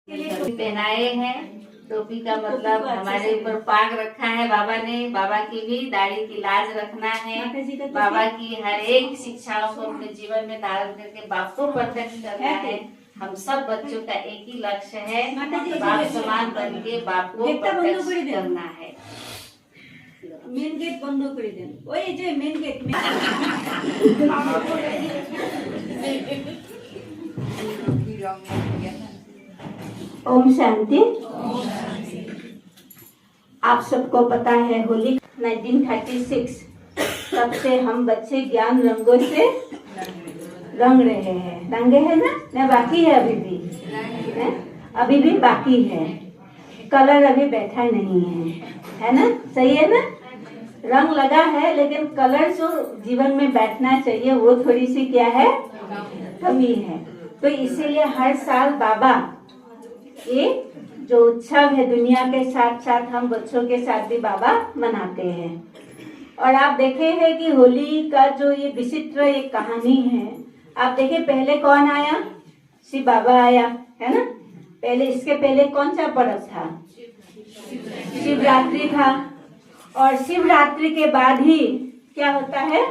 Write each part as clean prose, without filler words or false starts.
टोपी पहनाए हैं। टोपी का मतलब हमारे ऊपर पाग रखा है बाबा ने। बाबा की भी दाढ़ी की लाज रखना है। बाबा की हर एक शिक्षाओं को अपने जीवन में धारण करके बाप को प्रत्यक्ष करना है। हम सब बच्चों का एक ही लक्ष्य है, बाप समान बन के बाप को प्रत्यक्ष करना है। মেন গেট বন্ধ করে দেন। ওই যে মেন গেট ओम शांति। आप सबको पता है होली 1936 तब से हम बच्चे ज्ञान रंगों से रंग रहे हैं। रंगे है ना? मैं बाकी है अभी भी है? अभी भी बाकी है। कलर अभी बैठा नहीं है ना? सही है ना? रंग लगा है लेकिन कलर जो जीवन में बैठना चाहिए वो थोड़ी सी क्या है, कमी है। तो इसीलिए हर साल बाबा ये जो उत्सव है दुनिया के साथ साथ हम बच्चों के साथ भी बाबा मनाते हैं। और आप देखे हैं कि होली का जो ये विचित्र एक कहानी है। आप देखे पहले कौन आया? शिव बाबा आया है ना? पहले इसके पहले कौन सा पर्व था? शिवरात्रि था। और शिवरात्रि के बाद ही क्या होता है?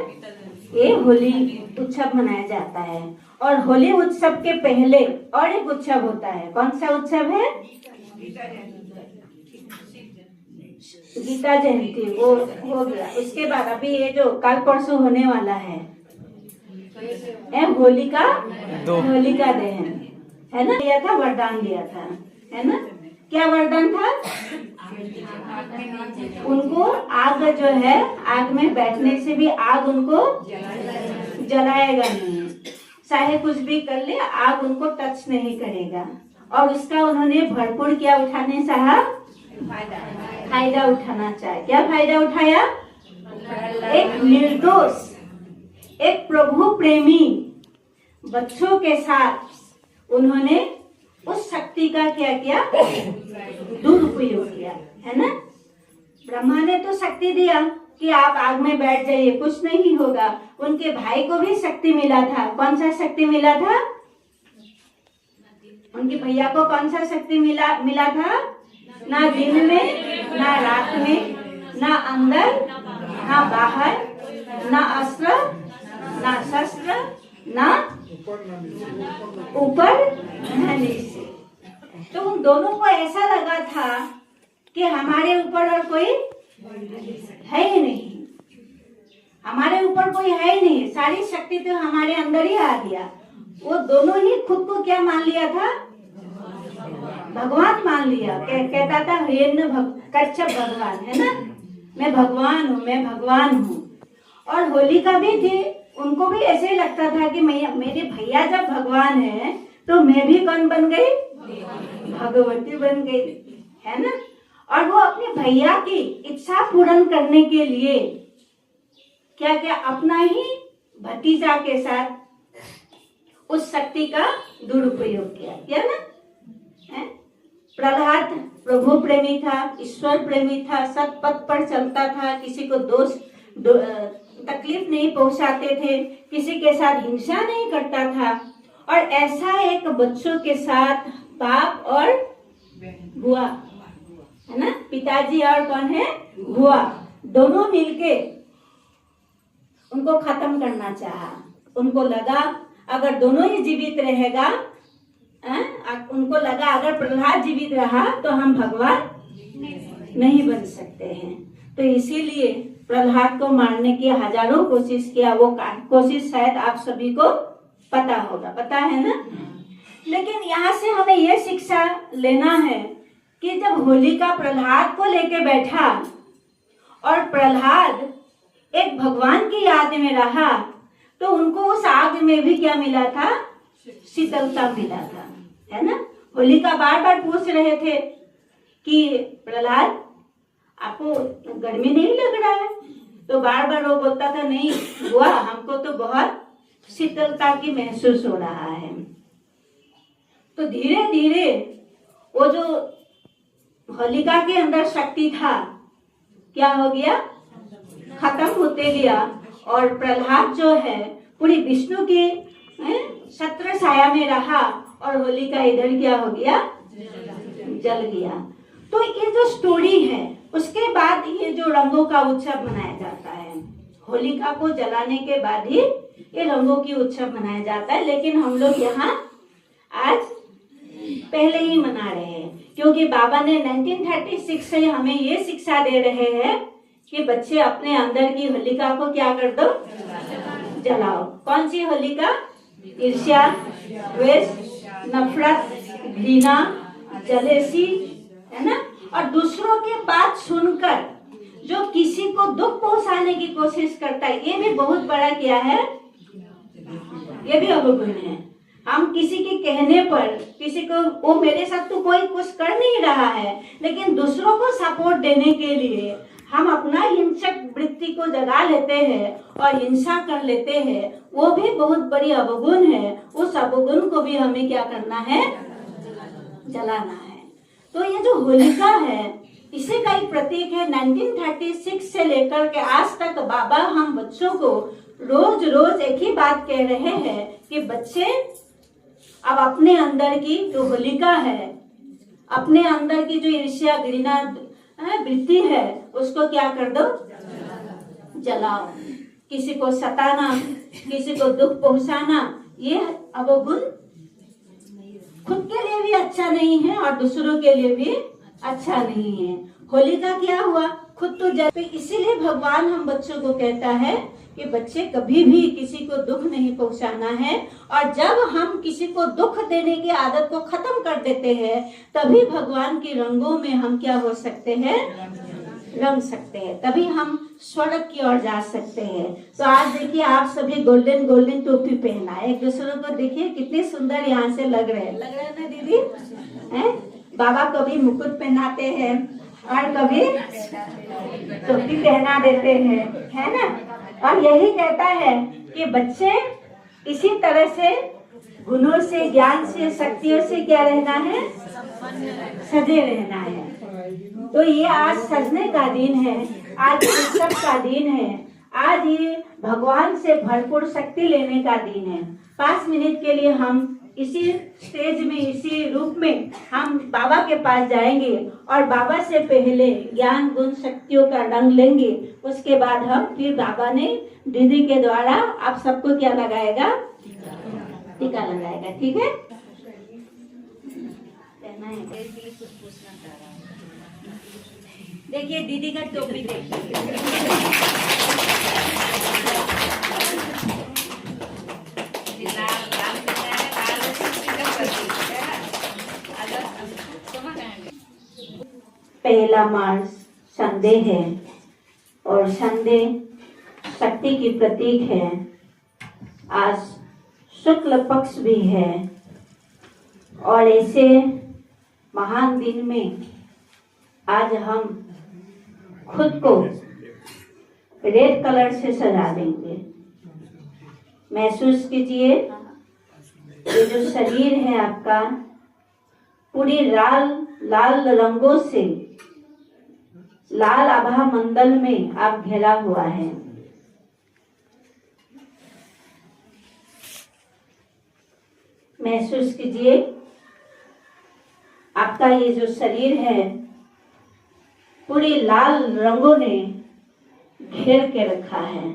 ये होली उत्सव मनाया जाता है। और होली उत्सव के पहले और एक उत्सव होता है। कौन सा उत्सव है? गीता जयंती। वो हो गया। उसके बाद अभी ये जो कल परसों होने वाला है होलिका दहन है ना? दिया था, वरदान दिया था है ना? क्या वरदान था? उनको आग जो है, आग में बैठने से भी आग उनको जलाएगा नहीं। चाहे कुछ भी कर ले आग उनको टच नहीं करेगा। और उसका उन्होंने भरपूर क्या उठाने चाहा? फायदा उठाना चाहे। क्या फायदा उठाया? एक निर्दोष, एक प्रभु प्रेमी बच्चों के साथ उन्होंने उस शक्ति का क्या किया? दुरुपयोग किया है ना? ब्रह्मा ने तो शक्ति दिया कि आप आग में बैठ जाइए, कुछ नहीं होगा। उनके भाई को भी शक्ति मिला था। कौन सा शक्ति मिला था? उनके भैया को कौन सा शक्ति मिला था? ना दिन में, ना रात में, ना अंदर, ना बाहर, ना अस्त्र, ना शस्त्र, ना ऊपर, ना नीचे। तो उन दोनों को ऐसा लगा था कि हमारे ऊपर और कोई है ही नहीं, हमारे ऊपर कोई है ही नहीं, सारी शक्ति तो हमारे अंदर ही आ गया। वो दोनों ही खुद को क्या मान लिया था? भगवान मान लिया। कहता था कच्छप भगवान है ना? मैं भगवान हूँ, मैं भगवान हूँ। और होलिका भी थी, उनको भी ऐसे ही लगता था कि मेरे भैया जब भगवान है तो मैं भी कौन बन गई? भगवती बन गई है ना? और वो अपने भैया की इच्छा पूर्ण करने के लिए क्या क्या अपना ही भतीजा के साथ उस शक्ति का दुरुपयोग किया ना? प्रहलाद प्रभु प्रेमी था, ईश्वर प्रेमी था, सत पथ पर चलता था, किसी को तकलीफ नहीं पहुंचाते थे, किसी के साथ हिंसा नहीं करता था। और ऐसा एक बच्चों के साथ बाप और बुआ है ना? पिताजी और कौन है? बुआ, दोनों मिलके उनको खत्म करना चाहा। उनको लगा अगर दोनों ही जीवित रहेगा, उनको लगा अगर प्रहलाद जीवित रहा तो हम भगवान नहीं बन सकते हैं। तो इसीलिए प्रहलाद को मारने की हजारों कोशिश किया। वो कोशिश शायद आप सभी को पता होगा, पता है ना? लेकिन यहाँ से हमें ये शिक्षा लेना है कि जब होलिका प्रहलाद को लेके बैठा और प्रहलाद एक भगवान की याद में रहा तो उनको उस आग में भी क्या मिला था? शीतलता मिला था है ना? होलिका बार बार पूछ रहे थे कि प्रहलाद आपको गर्मी नहीं लग रहा है? तो बार बार वो बोलता था नहीं बुआ, हमको तो बहुत शीतलता की महसूस हो रहा है। तो धीरे धीरे वो जो होलिका के अंदर शक्ति था क्या हो गया? खत्म होते गया। और प्रहलाद जो है पूरी विष्णु के छत्र छाया में रहा और होलिका इधर क्या हो गया? जल गया। तो ये जो स्टोरी है, उसके बाद ये जो रंगों का उत्सव मनाया जाता है, होलिका को जलाने के बाद ही ये रंगों की उत्सव मनाया जाता है। लेकिन हम लोग यहाँ आज पहले ही मना रहे हैं, क्योंकि बाबा ने 1936 से हमें ये शिक्षा दे रहे हैं कि बच्चे अपने अंदर की होलिका को क्या कर दो, जलाओ। कौन सी होलिका? ईर्ष्या, द्वेष, नफरत, घृणा, जलेसी, है ना। और दूसरों के बात सुनकर जो किसी को दुख पहुंचाने की कोशिश करता है, ये भी बहुत बड़ा क्या है, ये भी अवगुण है। हम किसी के कहने पर किसी को, वो मेरे साथ तो कोई कुछ कर नहीं रहा है, लेकिन दूसरों को सपोर्ट देने के लिए हम अपना हिंसक वृत्ति को जगा लेते हैं और हिंसा कर लेते हैं, वो भी बहुत बड़ी अवगुण है। उस अवगुण को भी हमें क्या करना है, जलाना है। तो ये जो होलिका है, इसी का एक प्रतीक है। 1936 से लेकर के आज तक बाबा हम बच्चों को रोज रोज एक ही बात कह रहे हैं कि बच्चे अब अपने अंदर की जो होलिका है, अपने अंदर की जो ईर्ष्या, घृणा वृत्ति है, उसको क्या कर दो, जलाओ। किसी को सताना, किसी को दुख पहुंचाना, ये अवगुण खुद के लिए भी अच्छा नहीं है और दूसरों के लिए भी अच्छा नहीं है। होलिका क्या हुआ, खुद तो जल। इसीलिए भगवान हम बच्चों को कहता है कि बच्चे कभी भी किसी को दुख नहीं पहुंचाना है। और जब हम किसी को दुख देने की आदत को खत्म कर देते हैं, तभी भगवान के रंगों में हम क्या हो सकते हैं, रंग सकते हैं, तभी हम स्वर्ग की ओर जा सकते हैं। तो आज देखिए आप सभी गोल्डन गोल्डन टोपी पहना, एक दूसरों को देखिए कितने सुंदर यहाँ से लग रहे हैं ना दीदी, हैं? बाबा कभी मुकुट पहनाते हैं और कभी टोपी पहना देते हैं, है ना। और यही कहता है कि बच्चे इसी तरह से गुणों से, ज्ञान से, शक्तियों से क्या रहना है, सजे रहना है। तो ये आज सजने का दिन है, आज उत्सव का दिन है, आज ये भगवान से भरपूर शक्ति लेने का दिन है। 5 मिनट के लिए हम इसी स्टेज में, इसी रूप में हम बाबा के पास जाएंगे और बाबा से पहले ज्ञान गुण शक्तियों का रंग लेंगे। उसके बाद हम फिर बाबा ने दीदी के द्वारा आप सबको क्या लगाएगा, टीका लगाएगा, ठीक है। देखिए दीदी का टोपी देखिए, पहला मार्च संडे है और संडे शक्ति की प्रतीक है। आज शुक्ल पक्ष भी है और ऐसे महान दिन में आज हम खुद को रेड कलर से सजा देंगे। महसूस कीजिए, ये जो शरीर है आपका पूरी लाल रंगों से, लाल आभा मंडल में आप घेरा हुआ है। महसूस कीजिए, आपका ये जो शरीर है पूरी लाल रंगों ने घेर के रखा है।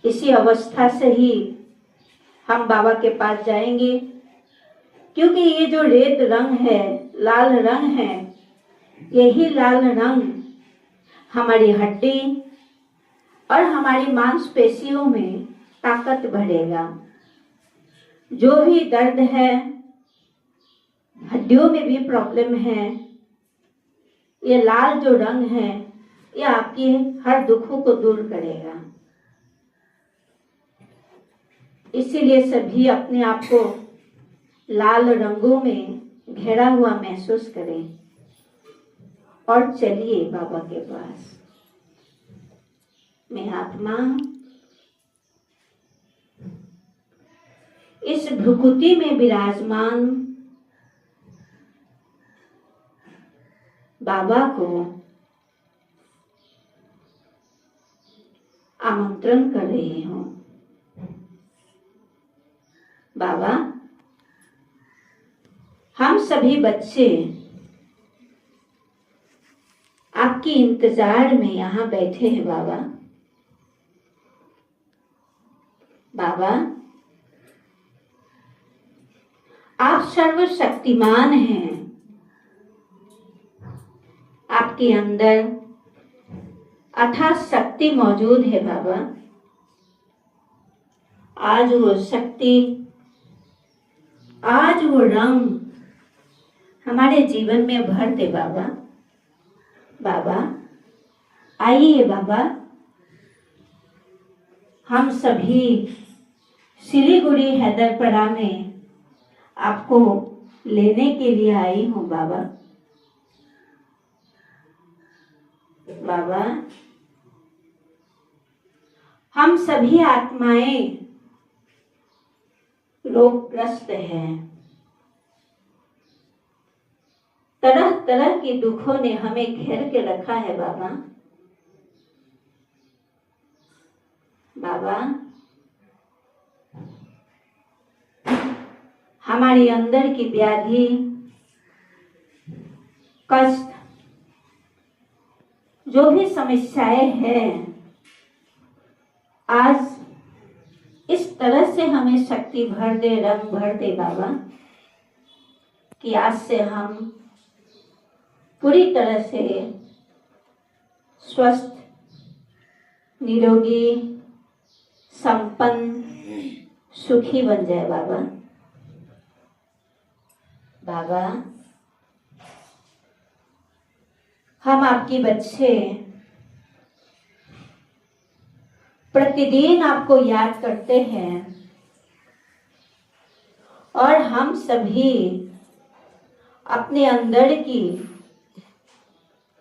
इसी अवस्था से ही हम बाबा के पास जाएंगे, क्योंकि ये जो रेड रंग है, लाल रंग है, यही लाल रंग हमारी हड्डी और हमारी मांसपेशियों में ताकत भरेगा। जो भी दर्द है, हड्डियों में भी प्रॉब्लम है, ये लाल जो रंग है ये आपके हर दुखों को दूर करेगा। इसीलिए सभी अपने आप को लाल रंगों में घेरा हुआ महसूस करें और चलिए बाबा के पास। मैं आत्मा इस भ्रुकुटी में विराजमान बाबा को आमंत्रण कर रही हूँ। बाबा, हम सभी बच्चे आपकी इंतजार में यहाँ बैठे हैं बाबा। बाबा, आप सर्वशक्तिमान हैं। आपके अंदर अथाह शक्ति मौजूद है बाबा। आज वो शक्ति, आज वो रंग हमारे जीवन में भर दे बाबा। बाबा आइए बाबा, हम सभी सिलीगुड़ी हैदरपरा में आपको लेने के लिए आई हूँ बाबा। बाबा, हम सभी आत्माएं रोगग्रस्त हैं। तरह तरह के दुखों ने हमें घेर के रखा है बाबा। बाबा, हमारी अंदर की व्याधि, कष्ट, जो भी समस्याएं हैं, आज इस तरह से हमें शक्ति भर दे, रंग भर दे बाबा, कि आज से हम पूरी तरह से स्वस्थ, निरोगी, संपन्न, सुखी बन जाए बाबा। बाबा, हम आपके बच्चे प्रतिदिन आपको याद करते हैं और हम सभी अपने अंदर की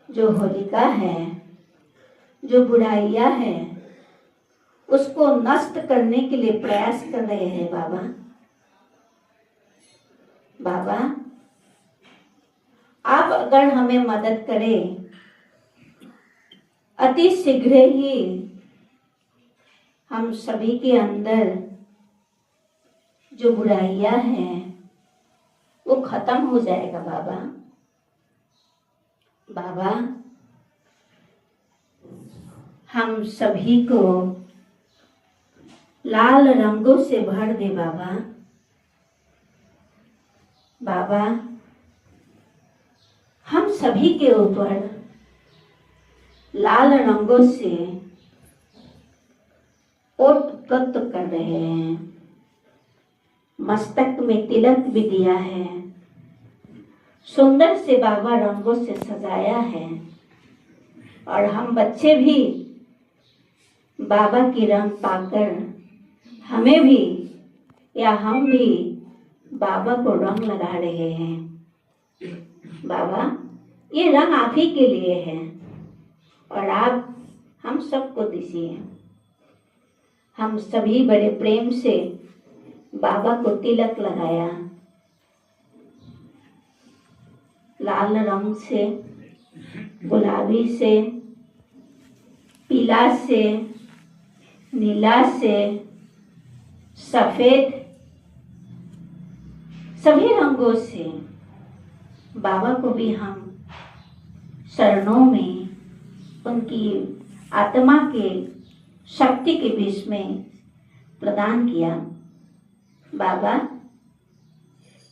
जो होलिका है, जो बुराइयां है, उसको नष्ट करने के लिए प्रयास कर रहे हैं बाबा। बाबा, आप अगर हमें मदद करें, अति शीघ्र ही हम सभी के अंदर जो बुराइयां हैं वो खत्म हो जाएगा बाबा। बाबा, हम सभी को लाल रंगों से भर दे बाबा। बाबा, हम सभी के ऊपर लाल रंगों से ओतप्रोत कर रहे हैं। मस्तक में तिलक भी दिया है, सुंदर से बाबा रंगों से सजाया है, और हम बच्चे भी बाबा की रंग पाकर हमें भी, या हम भी बाबा को रंग लगा रहे हैं। बाबा, ये रंग आप ही के लिए है और आप हम सबको दीजिए। हम सभी बड़े प्रेम से बाबा को तिलक लगाया, लाल रंग से, गुलाबी से, पीला से, नीला से, सफेद, सभी रंगों से बाबा को भी हम शरणों में उनकी आत्मा के शक्ति के बीच में प्रदान किया। बाबा,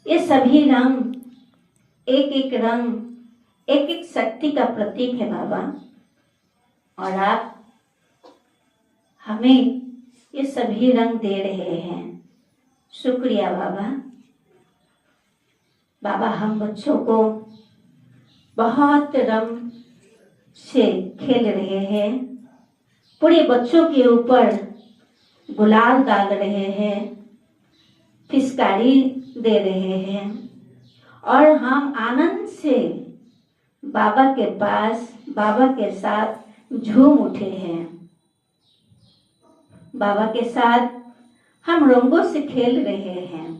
ये सभी रंग, एक एक रंग, एक एक शक्ति का प्रतीक है बाबा, और आप हमें ये सभी रंग दे रहे हैं। शुक्रिया बाबा। बाबा, हम बच्चों को बहुत रंग से खेल रहे हैं, पूरे बच्चों के ऊपर गुलाल डाल रहे हैं, पिचकारी दे रहे हैं, और हम आनंद से बाबा के पास, बाबा के साथ झूम उठे हैं। बाबा के साथ हम रंगों से खेल रहे हैं,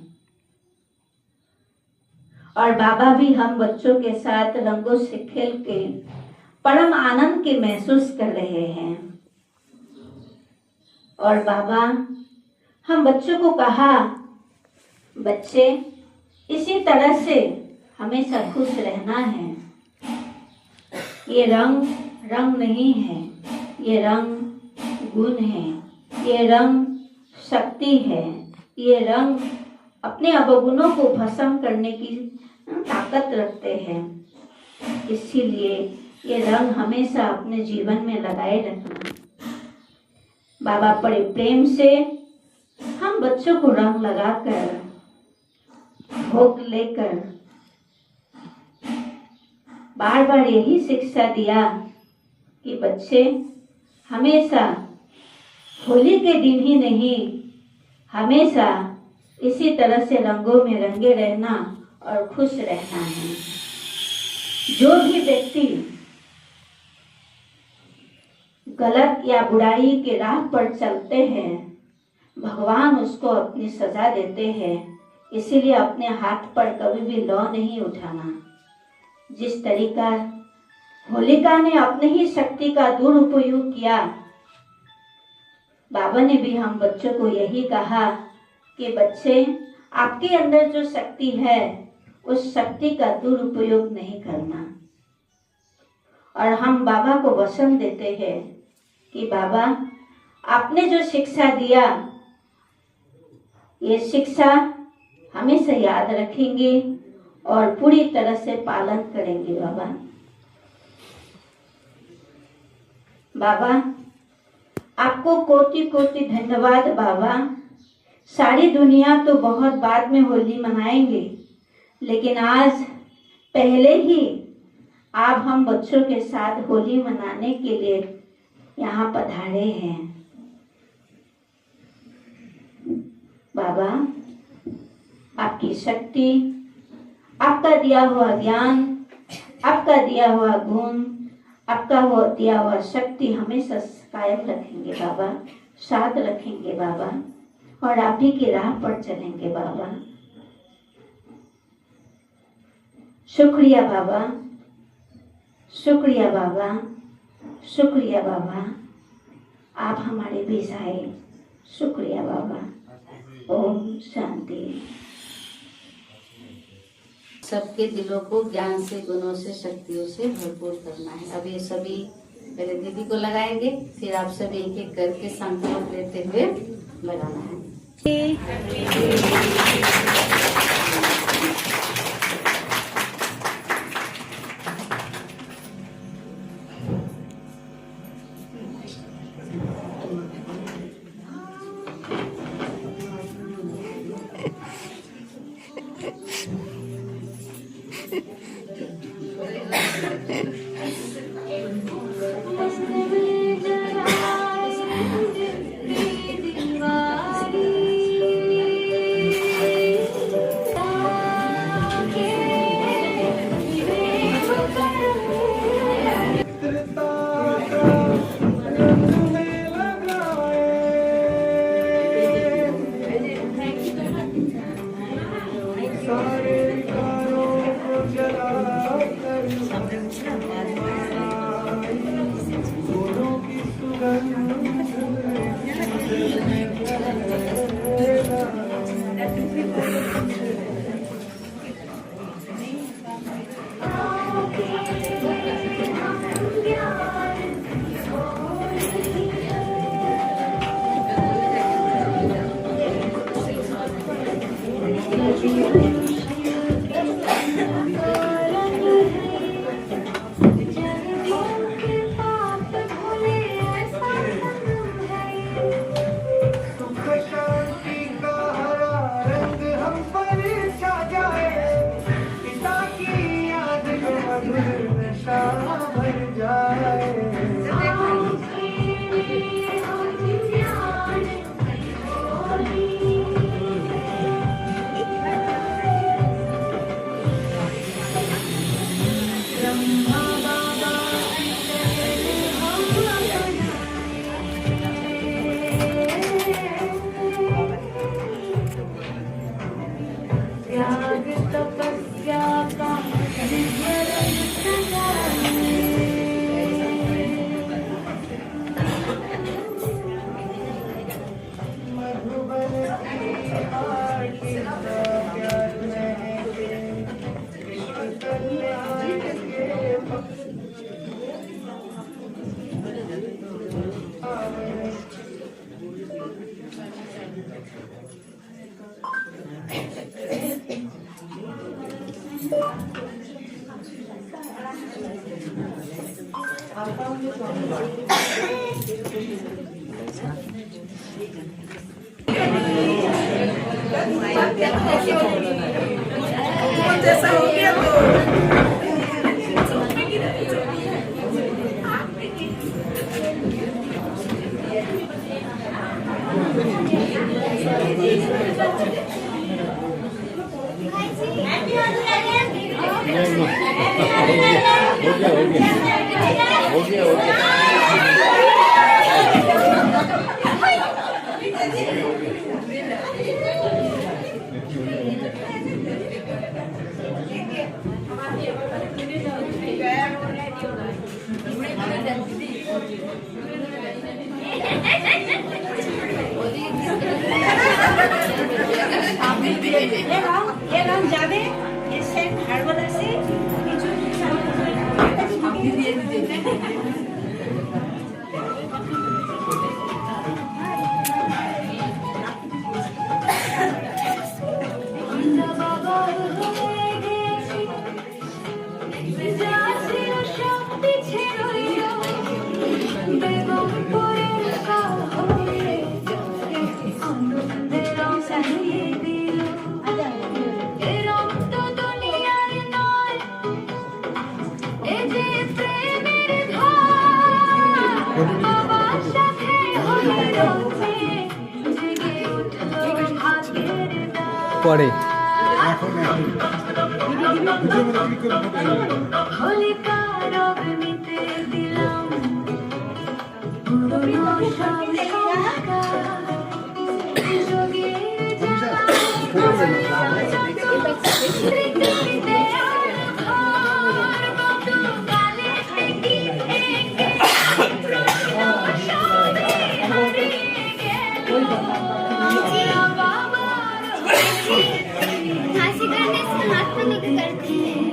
और बाबा भी हम बच्चों के साथ रंगों से खेल के परम आनंद के महसूस कर रहे हैं। और बाबा, हम बच्चों को कहा, बच्चे इसी तरह से हमेशा खुश रहना है। ये रंग रंग नहीं है, ये रंग गुण है, ये रंग शक्ति है, ये रंग अपने अवगुणों को भस्म करने की ताकत रखते हैं। इसीलिए ये रंग हमेशा अपने जीवन में लगाए रखना। बाबा बड़े प्रेम से हम बच्चों को रंग लगाकर, भोग लेकर बार बार यही शिक्षा दिया कि बच्चे हमेशा होली के दिन ही नहीं, हमेशा इसी तरह से रंगों में रंगे रहना और खुश रहना है। जो भी व्यक्ति गलत या बुराई के राह पर चलते हैं, भगवान उसको अपनी सजा देते हैं। इसीलिए अपने हाथ पर कभी भी लौ नहीं उठाना। जिस तरीका होलिका ने अपने ही शक्ति का दुरुपयोग किया, बाबा ने भी हम बच्चों को यही कहा कि बच्चे, आपके अंदर जो शक्ति है उस शक्ति का दुरुपयोग नहीं करना। और हम बाबा को वचन देते हैं कि बाबा, आपने जो शिक्षा दिया, ये शिक्षा हमेशा याद रखेंगे और पूरी तरह से पालन करेंगे। बाबा, बाबा आपको कोटि कोटि धन्यवाद। बाबा, सारी दुनिया तो बहुत बाद में होली मनाएंगे, लेकिन आज पहले ही आप हम बच्चों के साथ होली मनाने के लिए यहाँ पधारे हैं। बाबा, आपकी शक्ति, आपका दिया हुआ ज्ञान, आपका दिया हुआ गुण, आपका दिया हुआ शक्ति हमेशा कायम रखेंगे बाबा, साथ रखेंगे बाबा, और आप ही की राह पर चलेंगे बाबा। शुक्रिया बाबा, शुक्रिया बाबा, शुक्रिया बाबा, आप हमारे बीच आए। शुक्रिया बाबा। ओम शांति। सबके दिलों को ज्ञान से, गुणों से, शक्तियों से भरपूर करना है। अब ये सभी पहले दीदी को लगाएंगे, फिर आप सभी एक एक करके संकल्प लेते हुए लगाना है। ये गाँव जाबे ये सेट हार्बर আছে কিছু পরে खांसी करने से हाथ में निकल करते हैं।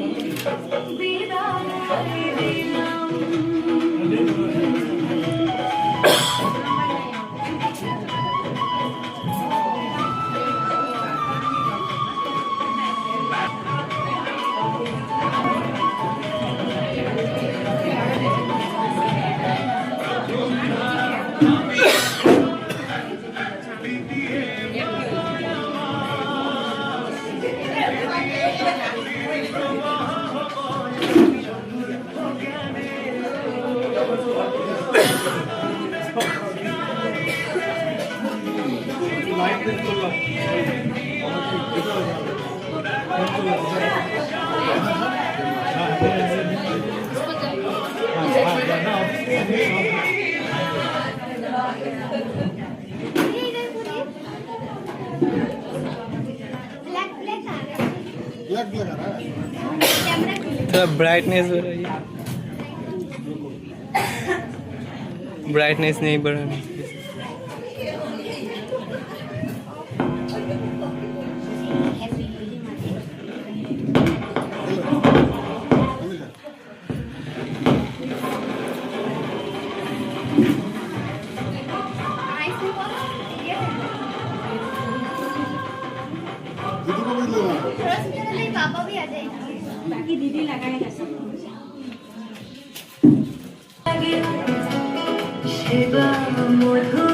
थोड़ा ब्राइटनेस बढ़ाइए, ब्राइटनेस नहीं बढ़ाना। पापा भी आ जाएगा, बाकी दीदी लगाएगा सब। शिवा मधु